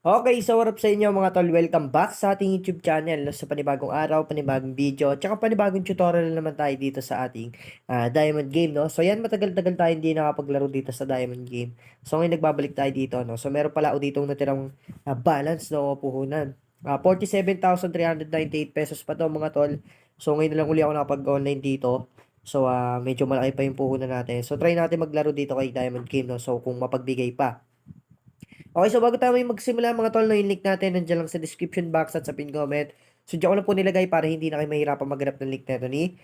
Okay, so what up sa inyo mga tol? Welcome back sa ating YouTube channel sa panibagong araw, panibagong video, tsaka panibagong tutorial naman tayo dito sa ating Diamond Game, no? So yan, matagal-tagal tayo hindi nakapaglaro dito sa Diamond Game. So ngayon nagbabalik tayo dito, no? So meron pala ako ditong natirang balance, no? Puhunan. 47,398 pesos pa to mga tol. So ngayon na lang uli ako nakapag-online dito. So medyo malaki pa yung puhunan natin. So try natin maglaro dito kay Diamond Game, no? So kung mapagbigay pa. Okay, so bago tayo magsimula mga tol, no, yung link natin nandiyan lang sa description box at sa pin comment. So diyan ko lang po nilagay para hindi na kayo mahirapan maghanap ng link nito ni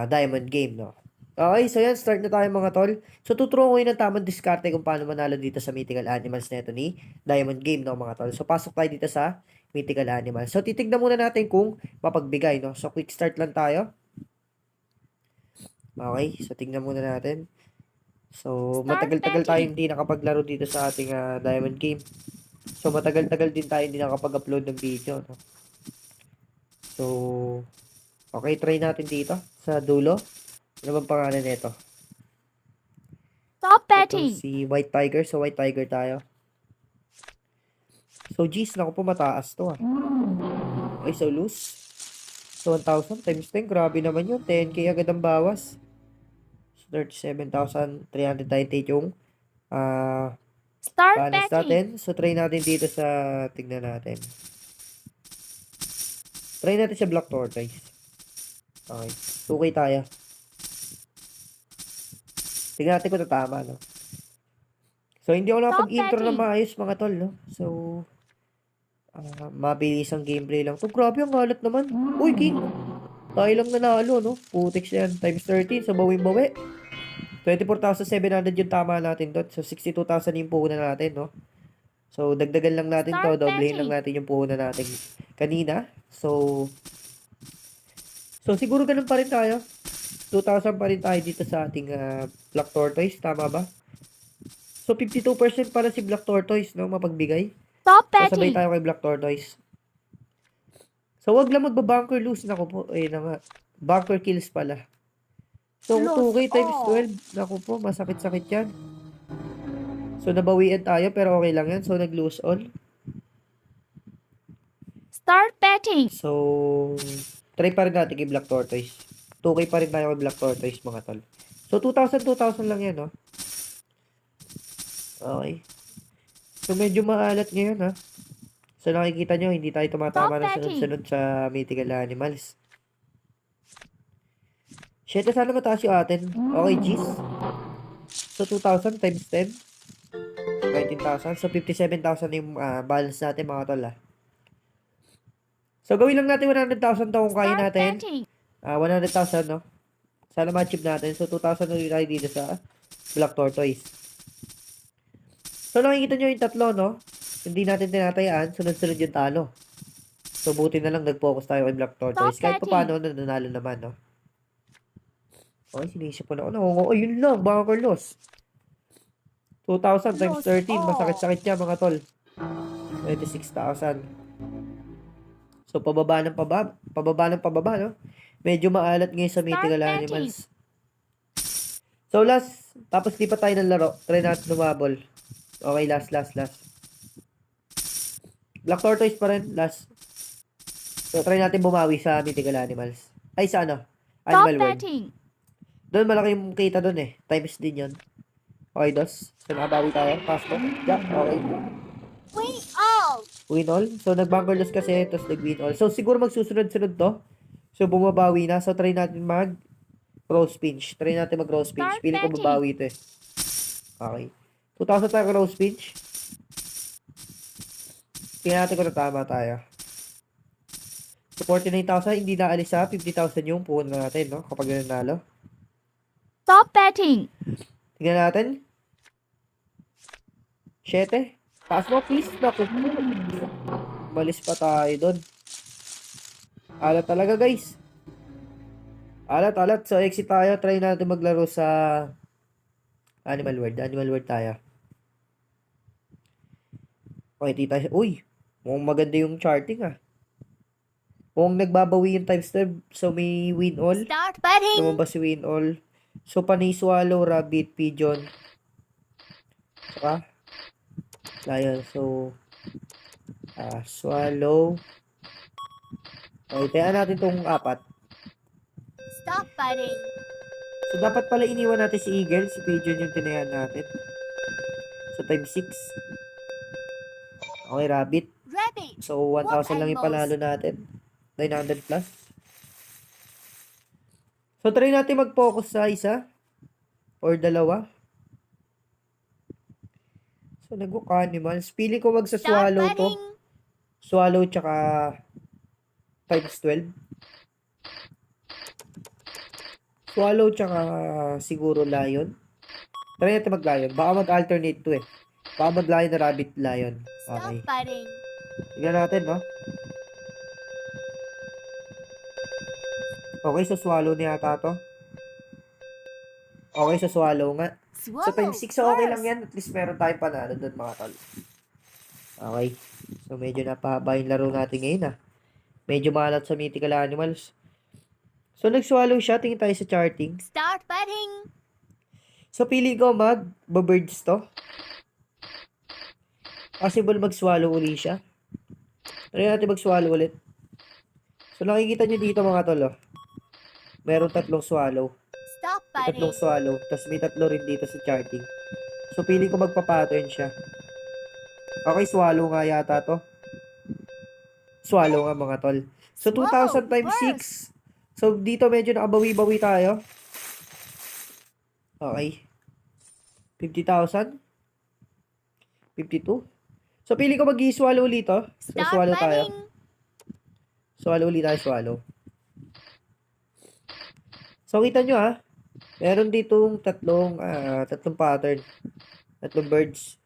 Diamond Game, no. Okay, so yan, start na tayo mga tol. So tuturo ko yun ng tamang diskarte kung paano manalo dito sa Mythical Animals nito ni Diamond Game, no mga tol. So pasok tayo dito sa Mythical Animals. So titignan muna natin kung mapagbigay, no. So quick start lang tayo. Okay, so tingnan muna natin. So, matagal-tagal tayo hindi nakapaglaro dito sa ating Diamond Game. So, matagal-tagal din tayo hindi nakapag-upload ng video, no? So, okay, try natin dito sa dulo. Ano bang pangalan nito? Stop Itong betting. si White Tiger. So, White Tiger tayo. So, G's, naku po, mataas to Okay, so lose. So, 1,000 times 10. Grabe naman yun. 10k agad ang bawas. So, 37,398 yung Start balance betting. natin. So, try natin dito sa, tignan natin. Try natin sa Black Tortoise. Okay. Okay tayo. Tignan natin kung tama, no? So, hindi ako nakapag-intro na maayos, mga tol, no? So, mabilis ang gameplay lang. So, grabe ang halat naman. Uy, King! Tayo lang nanalo, no? Putik siya yan. Times 13, so bawing-bawi. 24,700 yung tama natin doon. So, 62,000 yung puhunan natin, no? So, dagdagan lang natin to. Doblehin lang natin yung puhunan natin kanina. So, siguro ganun pa rin tayo. 2,000 pa rin tayo dito sa ating Black Tortoise. Tama ba? So, 52% para si Black Tortoise, no? Mapagbigay. Stop So, sabay betting. tayo kay Black Tortoise. So, wag lang magba-bunker loose. Naku po. Ayun na nga. Bunker kills pala. So, 2K times 12. Naku po, masakit-sakit yan. So, nabawian tayo pero okay lang yan. So, nag-lose all. Start betting. So, try pa rin natin kay Black Tortoise. 2K pa rin tayo kay Black Tortoise, mga tol. So, 2,000 lang yan, no? Okay. So, medyo maalat ngayon, ha? So, nakikita nyo, hindi tayo tumatama ng sunod-sunod sa Mythical Animals. Shit, sana mataas yung atin. Okay, G's. So, 2,000 times 10. 19,000. So, 57,000 yung balance natin, mga tol, ha? So, gawin lang natin 100,000 to kung kaya natin. 100,000, no? Sana ma-achieve natin. So, 2,000 ulit tayo dito sa Black Tortoise. So, nakikita nyo yung tatlo, no? Hindi natin tinatayaan. Sunod-sunod yung talo. So, buti na lang nag-focus tayo kay Black Tortoise. Kahit pa paano, nananalo naman, no? Okay, sinisip ko na ako. Oh, yun lang. Baka loss. 2,000 times 13. Masakit-sakit niya, mga tol. 26,000. So, pababa ng pababa, no? Medyo maalat ngayon sa Mythical Animals. So, last. Tapos, di pa tayo ng laro. Try natin lumabol. Okay, last. Black Tortoise pa rin, last. So, try natin bumawi sa Mythical Animals. Ay, sa ano? Animal World. Doon, malaki yung kita doon eh. Times din yun. Okay, dos. So, nakabawi tayo. Pass mo. Yeah, okay. Win all. So, nag-bunker loss kasi, tapos nag-win all. So, siguro magsusunod-sunod to. So, bumabawi na. So, try natin mag-rose pinch. Try natin mag-rose pinch. Pili ko babawi ito eh. Okay. 2,000 tayo rose pinch. Tingnan natin kung natama tayo. So, 49,000. Hindi na alis sa 50,000 yung puhunan natin, no? Kapag nanalo. Stop betting. Tingnan natin. 7. Taas mo, please. Naku. Malis pa tayo doon. Alat talaga, guys. Alat. So, exit tayo. Try natin maglaro sa Animal World. Animal World tayo. Okay, tita. Uy, mukhang maganda yung charting, ah. Mukhang nagbabawi yung times 12. So, may win all. Start betting. Lumabas si win all. So, panay swallow, rabbit, pigeon. Saka, lion. So, Swallow. Okay, tayan natin tong 4. Stop fighting. So, dapat pala iniwan natin si Eagle. Si Pigeon yung tinayan natin. So, times 6. Okay, Rabbit. Rabbit. So, 1,000 lang yung panalo natin. 900 plus. So, try natin mag-focus sa isa. Or dalawa. So, nag-hook animals. Pili ko Start magsa-swallow to. fighting. Swallow tsaka times 12. Swallow tsaka siguro lion. Try natin mag-lion. Baka mag-alternate to eh. Baka mag-lion na rabbit lion. Stop Okay. fighting. Tignan natin, no? Okay, so swallow niya ata to. Okay, so swallow nga. So, Swallow times 6, so okay lang first. yan. At least meron tayong panalo doon, mga tol. Okay. So, medyo napahaba yung laro natin ngayon, ah. Medyo malat sa mythical animals. So, nag-swallow siya. Tingin tayo sa charting. Start fighting. So, pili ko mag-birds to. Possible mag-swallow uli siya. Try natin mag-swallow ulit. So, nakikita nyo dito, mga tol, oh. Meron 3 swallow. Stop May 3 fighting. swallow. Tapos may 3 rin dito sa charting. So, pili ko magpa-pattern siya. Okay, swallow nga yata to. Swallow nga, mga tol. So, 2,000 times 6. So, dito medyo nakabawi-bawi tayo. Okay. 50,000. 52. So, pili ko mag-i-swallow ulit to. So, Start swallow tayo. fighting. Swallow ulit tayo, swallow. So, kita nyo ha. Meron ditong tatlong pattern. 3 birds.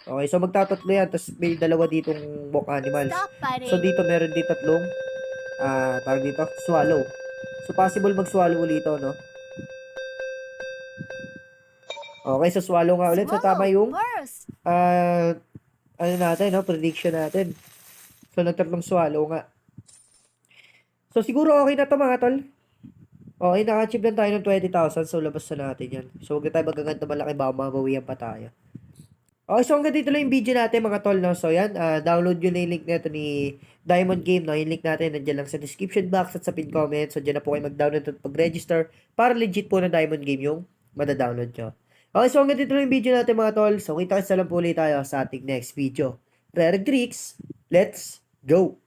Okay, so magtatatlo yan. Tapos may dalawa ditong walk animals. Stop fighting. So, dito meron din 3 tawag dito, swallow. So, possible mag-swallow ulit ito, no? Okay, so swallow nga ulit. So, tama yung first. ano natin, no? Prediction natin. So, nagtatlong swallow nga. So, siguro okay na to, mga tol. Okay, naka-achieve lang tayo ng 20,000. So, labas na natin yan. So, huwag na tayo magaganda malaki. Baka mabawian pa tayo. Okay, so hanggang dito lang yung video natin, mga tol, no? So, yan. Download yun na yung link nito ni Diamond Game, no? Yung link natin, nandiyan lang sa description box at sa pin comment. So, dyan na po kayo mag-download at mag-register para legit po na Diamond Game yung madadownload nyo. Okay, so hanggang dito lang yung video natin, mga tol. So, kita-kita lang po ulit tayo sa ating next video. Rare Tricks, let's go!